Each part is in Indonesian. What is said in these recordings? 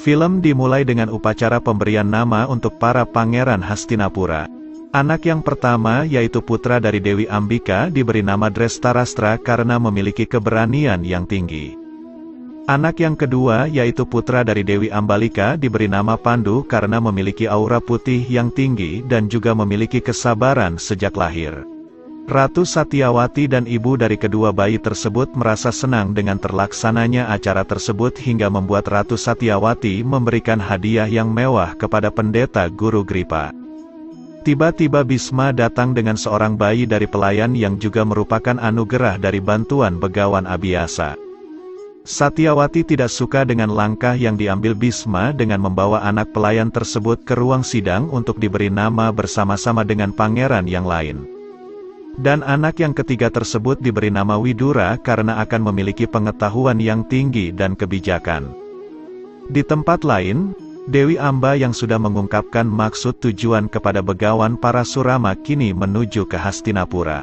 Film dimulai dengan upacara pemberian nama untuk para pangeran Hastinapura. Anak yang pertama yaitu putra dari Dewi Ambika diberi nama Drestarastra karena memiliki keberanian yang tinggi. Anak yang kedua yaitu putra dari Dewi Ambalika diberi nama Pandu karena memiliki aura putih yang tinggi dan juga memiliki kesabaran sejak lahir. Ratu Satyawati dan ibu dari kedua bayi tersebut merasa senang dengan terlaksananya acara tersebut hingga membuat Ratu Satyawati memberikan hadiah yang mewah kepada pendeta Guru Gripa. Tiba-tiba Bisma datang dengan seorang bayi dari pelayan yang juga merupakan anugerah dari bantuan Begawan Abiyasa. Satyawati tidak suka dengan langkah yang diambil Bisma dengan membawa anak pelayan tersebut ke ruang sidang untuk diberi nama bersama-sama dengan pangeran yang lain. Dan anak yang ketiga tersebut diberi nama Widura karena akan memiliki pengetahuan yang tinggi dan kebijakan. Di tempat lain, Dewi Amba yang sudah mengungkapkan maksud tujuan kepada Begawan Parasurama kini menuju ke Hastinapura.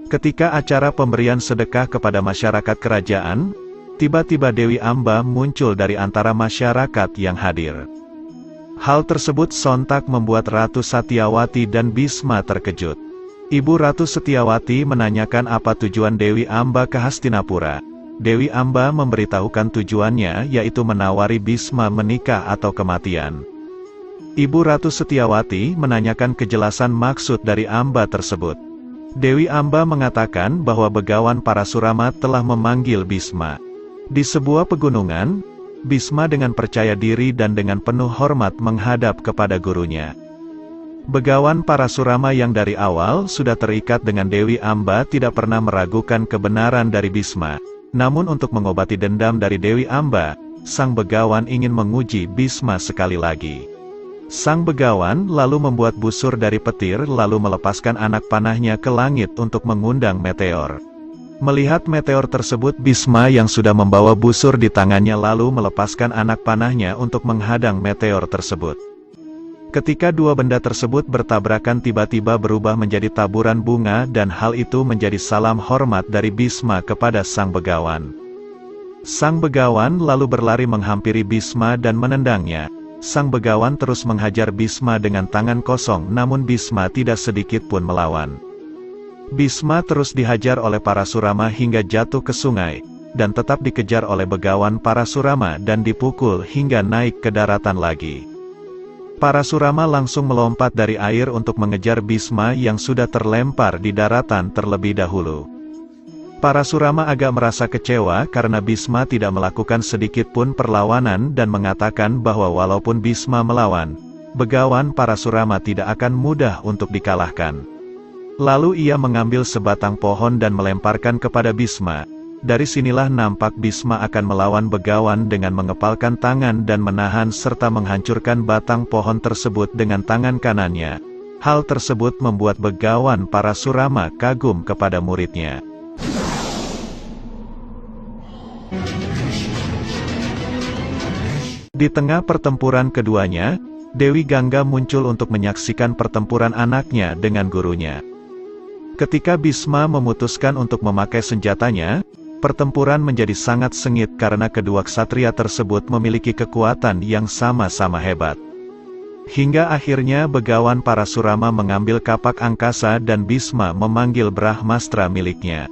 Ketika acara pemberian sedekah kepada masyarakat kerajaan, tiba-tiba Dewi Amba muncul dari antara masyarakat yang hadir. Hal tersebut sontak membuat Ratu Satyawati dan Bisma terkejut. Ibu Ratu Satyawati menanyakan apa tujuan Dewi Amba ke Hastinapura. Dewi Amba memberitahukan tujuannya yaitu menawari Bisma menikah atau kematian. Ibu Ratu Satyawati menanyakan kejelasan maksud dari Amba tersebut. Dewi Amba mengatakan bahwa Begawan Parasurama telah memanggil Bisma. Di sebuah pegunungan, Bisma dengan percaya diri dan dengan penuh hormat menghadap kepada gurunya. Begawan Parasurama yang dari awal sudah terikat dengan Dewi Amba tidak pernah meragukan kebenaran dari Bisma. Namun untuk mengobati dendam dari Dewi Amba, sang Begawan ingin menguji Bisma sekali lagi. Sang Begawan lalu membuat busur dari petir lalu melepaskan anak panahnya ke langit untuk mengundang meteor. Melihat meteor tersebut, Bisma yang sudah membawa busur di tangannya lalu melepaskan anak panahnya untuk menghadang meteor tersebut. Ketika dua benda tersebut bertabrakan tiba-tiba berubah menjadi taburan bunga dan hal itu menjadi salam hormat dari Bisma kepada sang Begawan. Sang Begawan lalu berlari menghampiri Bisma dan menendangnya. Sang Begawan terus menghajar Bisma dengan tangan kosong namun Bisma tidak sedikit pun melawan. Bisma terus dihajar oleh Parasurama hingga jatuh ke sungai, dan tetap dikejar oleh Begawan Parasurama dan dipukul hingga naik ke daratan lagi. Parasurama langsung melompat dari air untuk mengejar Bisma yang sudah terlempar di daratan terlebih dahulu. Parasurama agak merasa kecewa karena Bisma tidak melakukan sedikit pun perlawanan dan mengatakan bahwa walaupun Bisma melawan, Begawan Parasurama tidak akan mudah untuk dikalahkan. Lalu ia mengambil sebatang pohon dan melemparkan kepada Bisma. Dari sinilah nampak Bisma akan melawan Begawan dengan mengepalkan tangan dan menahan serta menghancurkan batang pohon tersebut dengan tangan kanannya. Hal tersebut membuat Begawan Parasurama kagum kepada muridnya. Di tengah pertempuran keduanya, Dewi Gangga muncul untuk menyaksikan pertempuran anaknya dengan gurunya. Ketika Bisma memutuskan untuk memakai senjatanya, pertempuran menjadi sangat sengit karena kedua ksatria tersebut memiliki kekuatan yang sama-sama hebat. Hingga akhirnya Begawan Parasurama mengambil kapak angkasa dan Bisma memanggil Brahmastra miliknya.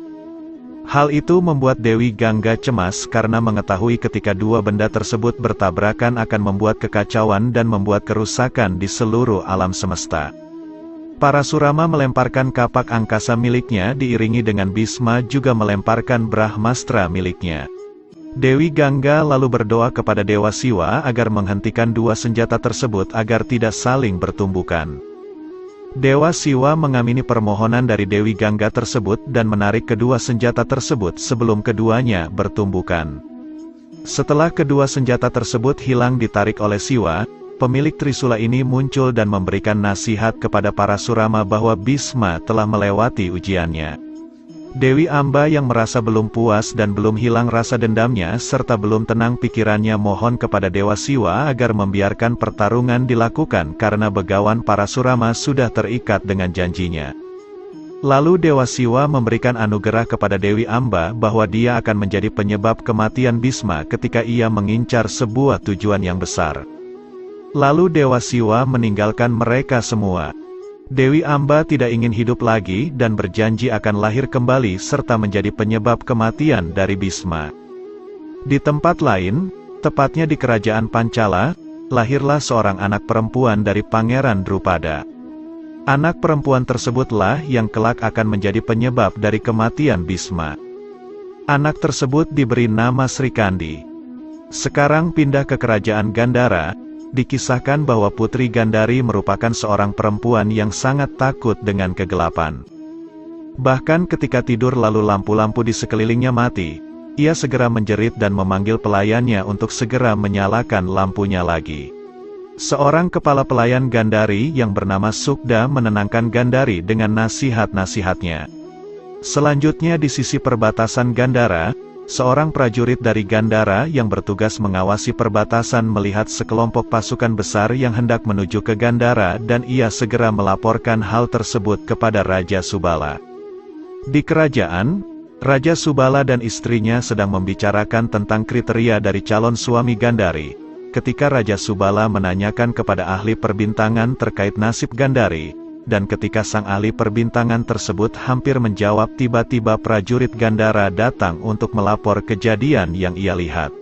Hal itu membuat Dewi Gangga cemas karena mengetahui ketika dua benda tersebut bertabrakan akan membuat kekacauan dan membuat kerusakan di seluruh alam semesta. Parasurama melemparkan kapak angkasa miliknya diiringi dengan Bisma juga melemparkan Brahmastra miliknya. Dewi Gangga lalu berdoa kepada Dewa Siwa agar menghentikan dua senjata tersebut agar tidak saling bertumbukan. Dewa Siwa mengamini permohonan dari Dewi Gangga tersebut dan menarik kedua senjata tersebut sebelum keduanya bertumbukan. Setelah kedua senjata tersebut hilang ditarik oleh Siwa, pemilik Trisula ini muncul dan memberikan nasihat kepada Parasurama bahwa Bisma telah melewati ujiannya. Dewi Amba yang merasa belum puas dan belum hilang rasa dendamnya serta belum tenang pikirannya mohon kepada Dewa Siwa agar membiarkan pertarungan dilakukan karena Begawan Parasurama sudah terikat dengan janjinya. Lalu Dewa Siwa memberikan anugerah kepada Dewi Amba bahwa dia akan menjadi penyebab kematian Bisma ketika ia mengincar sebuah tujuan yang besar. Lalu Dewa Siwa meninggalkan mereka semua. Dewi Amba tidak ingin hidup lagi dan berjanji akan lahir kembali serta menjadi penyebab kematian dari Bisma. Di tempat lain, tepatnya di kerajaan Pancala, lahirlah seorang anak perempuan dari Pangeran Drupada. Anak perempuan tersebutlah yang kelak akan menjadi penyebab dari kematian Bisma. Anak tersebut diberi nama Srikandi. Sekarang pindah ke kerajaan Gandhara. Dikisahkan bahwa Putri Gandhari merupakan seorang perempuan yang sangat takut dengan kegelapan. Bahkan ketika tidur lalu lampu-lampu di sekelilingnya mati, ia segera menjerit dan memanggil pelayannya untuk segera menyalakan lampunya lagi. Seorang kepala pelayan Gandhari yang bernama Sukda menenangkan Gandhari dengan nasihat-nasihatnya. Selanjutnya di sisi perbatasan Gandhara, seorang prajurit dari Gandhara yang bertugas mengawasi perbatasan melihat sekelompok pasukan besar yang hendak menuju ke Gandhara dan ia segera melaporkan hal tersebut kepada Raja Subala. Di kerajaan, Raja Subala dan istrinya sedang membicarakan tentang kriteria dari calon suami Gandhari. Ketika Raja Subala menanyakan kepada ahli perbintangan terkait nasib Gandhari, dan ketika sang ahli perbintangan tersebut hampir menjawab tiba-tiba prajurit Gandhara datang untuk melapor kejadian yang ia lihat.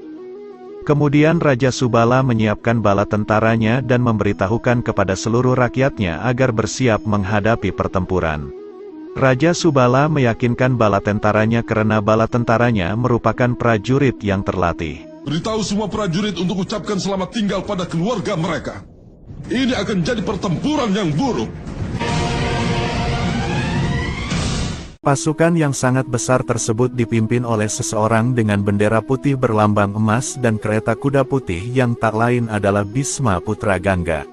Kemudian Raja Subala menyiapkan bala tentaranya dan memberitahukan kepada seluruh rakyatnya agar bersiap menghadapi pertempuran. Raja Subala meyakinkan bala tentaranya karena bala tentaranya merupakan prajurit yang terlatih. Beritahu semua prajurit untuk ucapkan selamat tinggal pada keluarga mereka. Ini akan jadi pertempuran yang buruk. Pasukan yang sangat besar tersebut dipimpin oleh seseorang dengan bendera putih berlambang emas dan kereta kuda putih yang tak lain adalah Bisma putra Gangga.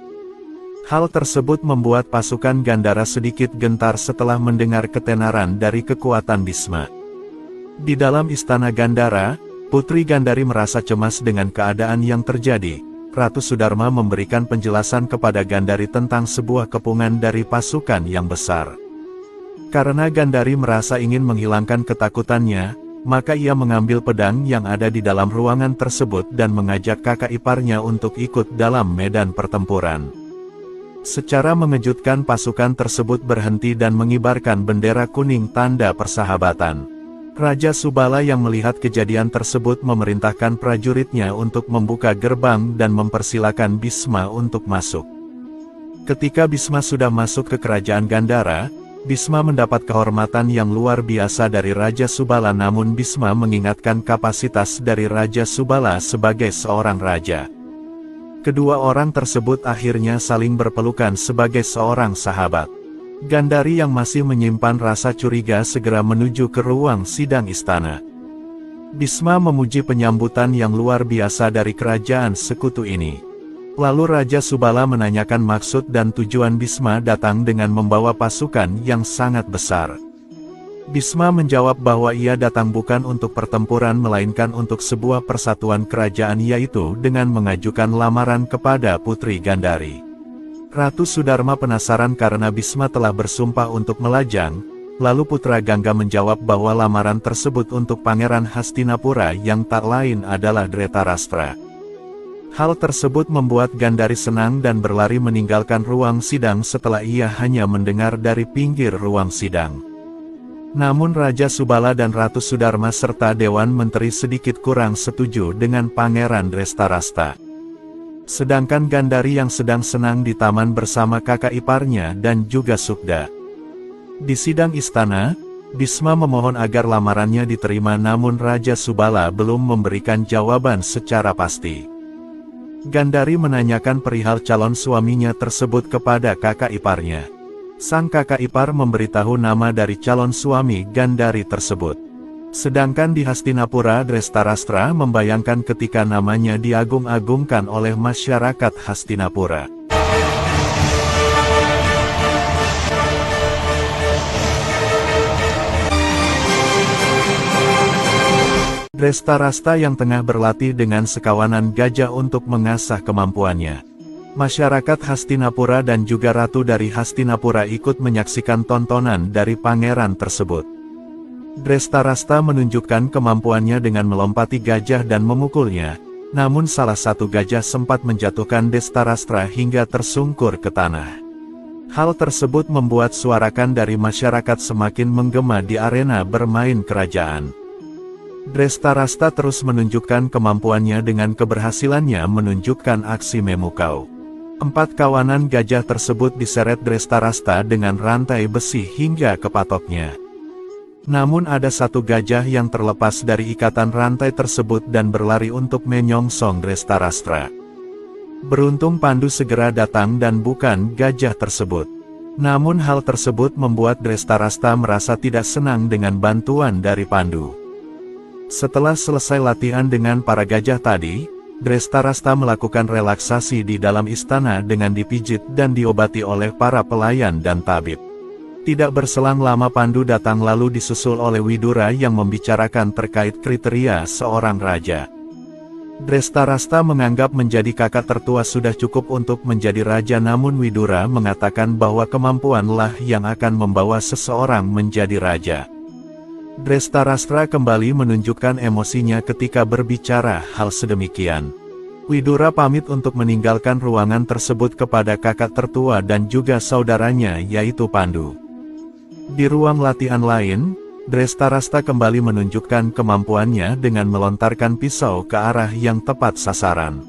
Hal tersebut membuat pasukan Gandhara sedikit gentar setelah mendengar ketenaran dari kekuatan Bisma. Di dalam istana Gandhara, Putri Gandhari merasa cemas dengan keadaan yang terjadi. Ratu Sudarma memberikan penjelasan kepada Gandhari tentang sebuah kepungan dari pasukan yang besar. Karena Gandhari merasa ingin menghilangkan ketakutannya, maka ia mengambil pedang yang ada di dalam ruangan tersebut dan mengajak kakak iparnya untuk ikut dalam medan pertempuran. Secara mengejutkan pasukan tersebut berhenti dan mengibarkan bendera kuning tanda persahabatan. Raja Subala yang melihat kejadian tersebut memerintahkan prajuritnya untuk membuka gerbang dan mempersilakan Bisma untuk masuk. Ketika Bisma sudah masuk ke kerajaan Gandhara, Bisma mendapat kehormatan yang luar biasa dari Raja Subala, namun Bisma mengingatkan kapasitas dari Raja Subala sebagai seorang raja. Kedua orang tersebut akhirnya saling berpelukan sebagai seorang sahabat. Gandhari yang masih menyimpan rasa curiga segera menuju ke ruang sidang istana. Bisma memuji penyambutan yang luar biasa dari kerajaan sekutu ini. Lalu Raja Subala menanyakan maksud dan tujuan Bisma datang dengan membawa pasukan yang sangat besar. Bisma menjawab bahwa ia datang bukan untuk pertempuran melainkan untuk sebuah persatuan kerajaan, yaitu dengan mengajukan lamaran kepada Putri Gandhari. Ratu Sudarma penasaran karena Bisma telah bersumpah untuk melajang, lalu Putra Gangga menjawab bahwa lamaran tersebut untuk Pangeran Hastinapura yang tak lain adalah Dhritarashtra. Hal tersebut membuat Gandhari senang dan berlari meninggalkan ruang sidang setelah ia hanya mendengar dari pinggir ruang sidang. Namun Raja Subala dan Ratu Sudarma serta Dewan Menteri sedikit kurang setuju dengan Pangeran Dhritarashtra. Sedangkan Gandhari yang sedang senang di taman bersama kakak iparnya dan juga Sukda. Di sidang istana, Bisma memohon agar lamarannya diterima, namun Raja Subala belum memberikan jawaban secara pasti. Gandhari menanyakan perihal calon suaminya tersebut kepada kakak iparnya. Sang kakak ipar memberitahu nama dari calon suami Gandhari tersebut. Sedangkan di Hastinapura, Dhritarashtra membayangkan ketika namanya diagung-agungkan oleh masyarakat Hastinapura. Dhritarashtra yang tengah berlatih dengan sekawanan gajah untuk mengasah kemampuannya. Masyarakat Hastinapura dan juga ratu dari Hastinapura ikut menyaksikan tontonan dari pangeran tersebut. Drestarasta menunjukkan kemampuannya dengan melompati gajah dan memukulnya, namun salah satu gajah sempat menjatuhkan Drestarastra hingga tersungkur ke tanah. Hal tersebut membuat suarakan dari masyarakat semakin menggema di arena bermain kerajaan. Drestarasta terus menunjukkan kemampuannya dengan keberhasilannya menunjukkan aksi memukau. 4 kawanan gajah tersebut diseret Drestarasta dengan rantai besi hingga ke patoknya. Namun ada satu gajah yang terlepas dari ikatan rantai tersebut dan berlari untuk menyongsong Drestarastra. Beruntung Pandu segera datang dan bukan gajah tersebut. Namun hal tersebut membuat Drestarasta merasa tidak senang dengan bantuan dari Pandu. Setelah selesai latihan dengan para gajah tadi, Drestarasta melakukan relaksasi di dalam istana dengan dipijit dan diobati oleh para pelayan dan tabib. Tidak berselang lama Pandu datang lalu disusul oleh Widura yang membicarakan terkait kriteria seorang raja. Drestarasta menganggap menjadi kakak tertua sudah cukup untuk menjadi raja, namun Widura mengatakan bahwa kemampuanlah yang akan membawa seseorang menjadi raja. Drestarastra kembali menunjukkan emosinya ketika berbicara hal sedemikian. Widura pamit untuk meninggalkan ruangan tersebut kepada kakak tertua dan juga saudaranya yaitu Pandu. Di ruang latihan lain, Drestarasta kembali menunjukkan kemampuannya dengan melontarkan pisau ke arah yang tepat sasaran.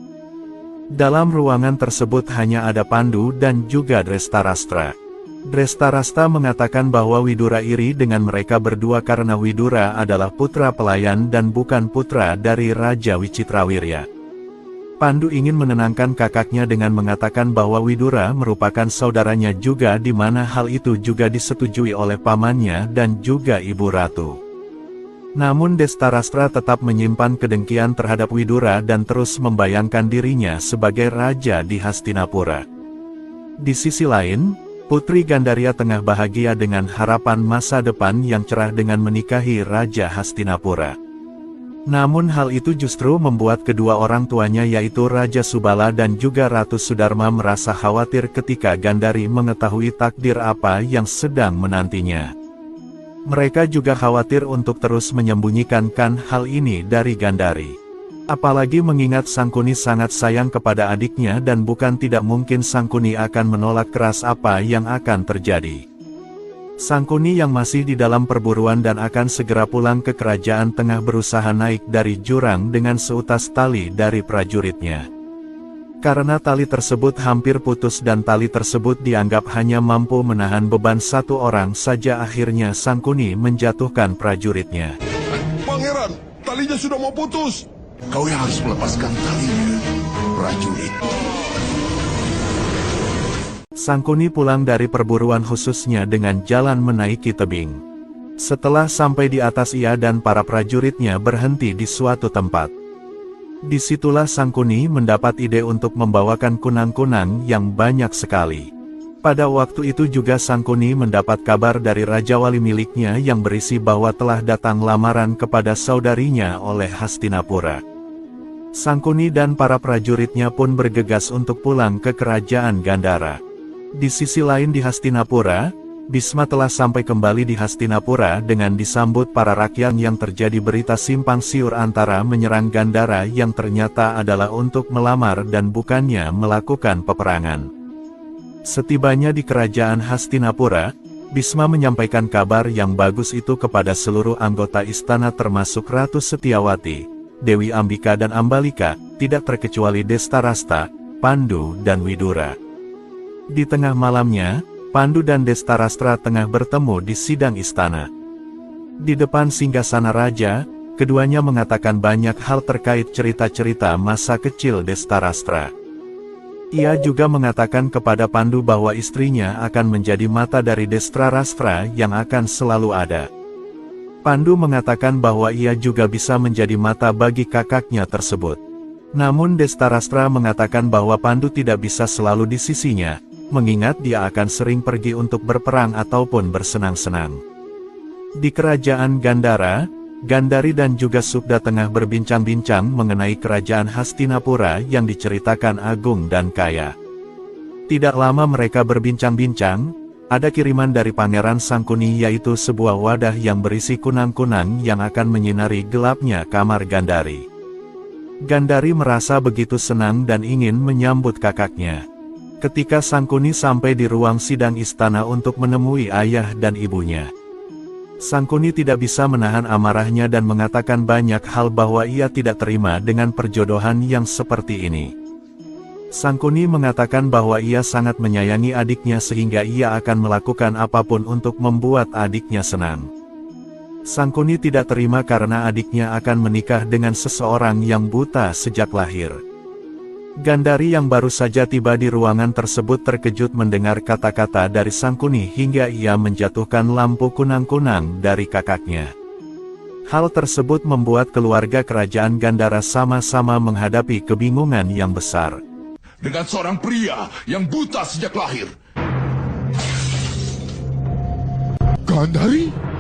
Dalam ruangan tersebut hanya ada Pandu dan juga Drestarastra. Drestarasta mengatakan bahwa Widura iri dengan mereka berdua karena Widura adalah putra pelayan dan bukan putra dari Raja Wicitrawirya. Pandu ingin menenangkan kakaknya dengan mengatakan bahwa Widura merupakan saudaranya juga, di mana hal itu juga disetujui oleh pamannya dan juga ibu ratu. Namun Drestarastra tetap menyimpan kedengkian terhadap Widura dan terus membayangkan dirinya sebagai raja di Hastinapura. Di sisi lain, Putri Gandaria tengah bahagia dengan harapan masa depan yang cerah dengan menikahi Raja Hastinapura. Namun hal itu justru membuat kedua orang tuanya yaitu Raja Subala dan juga Ratu Sudarma merasa khawatir ketika Gandari mengetahui takdir apa yang sedang menantinya. Mereka juga khawatir untuk terus menyembunyikan hal ini dari Gandari. Apalagi mengingat Sangkuni sangat sayang kepada adiknya dan bukan tidak mungkin Sangkuni akan menolak keras apa yang akan terjadi. Sangkuni yang masih di dalam perburuan dan akan segera pulang ke kerajaan tengah berusaha naik dari jurang dengan seutas tali dari prajuritnya. Karena tali tersebut hampir putus dan tali tersebut dianggap hanya mampu menahan beban satu orang saja, akhirnya Sangkuni menjatuhkan prajuritnya. Pangeran, talinya sudah mau putus. Kau yang harus melepaskan talinya, prajurit. Sangkuni pulang dari perburuan khususnya dengan jalan menaiki tebing. Setelah sampai di atas, ia dan para prajuritnya berhenti di suatu tempat. Disitulah Sangkuni mendapat ide untuk membawakan kunang-kunang yang banyak sekali. Pada waktu itu juga Sangkuni mendapat kabar dari Raja Wali miliknya yang berisi bahwa telah datang lamaran kepada saudarinya oleh Hastinapura. Sangkuni dan para prajuritnya pun bergegas untuk pulang ke kerajaan Gandhara. Di sisi lain di Hastinapura, Bisma telah sampai kembali di Hastinapura dengan disambut para rakyat yang terjadi berita simpang siur antara menyerang Gandhara yang ternyata adalah untuk melamar dan bukannya melakukan peperangan. Setibanya di kerajaan Hastinapura, Bisma menyampaikan kabar yang bagus itu kepada seluruh anggota istana termasuk Ratu Setiawati, Dewi Ambika dan Ambalika, tidak terkecuali Drestarasta, Pandu dan Widura. Di tengah malamnya, Pandu dan Drestarastra tengah bertemu di sidang istana. Di depan singgasana raja, keduanya mengatakan banyak hal terkait cerita-cerita masa kecil Drestarastra. Ia juga mengatakan kepada Pandu bahwa istrinya akan menjadi mata dari Drestarastra yang akan selalu ada. Pandu mengatakan bahwa ia juga bisa menjadi mata bagi kakaknya tersebut. Namun Drestarastra mengatakan bahwa Pandu tidak bisa selalu di sisinya, mengingat dia akan sering pergi untuk berperang ataupun bersenang-senang. Di kerajaan Gandhara, Gandari dan juga Subda tengah berbincang-bincang mengenai kerajaan Hastinapura yang diceritakan agung dan kaya. Tidak lama mereka berbincang-bincang, ada kiriman dari Pangeran Sangkuni yaitu sebuah wadah yang berisi kunang-kunang yang akan menyinari gelapnya kamar Gandari. Gandari merasa begitu senang dan ingin menyambut kakaknya. Ketika Sangkuni sampai di ruang sidang istana untuk menemui ayah dan ibunya, Sangkuni tidak bisa menahan amarahnya dan mengatakan banyak hal bahwa ia tidak terima dengan perjodohan yang seperti ini. Sangkuni mengatakan bahwa ia sangat menyayangi adiknya sehingga ia akan melakukan apapun untuk membuat adiknya senang. Sangkuni tidak terima karena adiknya akan menikah dengan seseorang yang buta sejak lahir. Gandari yang baru saja tiba di ruangan tersebut terkejut mendengar kata-kata dari Sangkuni hingga ia menjatuhkan lampu kunang-kunang dari kakaknya. Hal tersebut membuat keluarga kerajaan Gandara sama-sama menghadapi kebingungan yang besar. Dengan seorang pria yang buta sejak lahir. Gandari?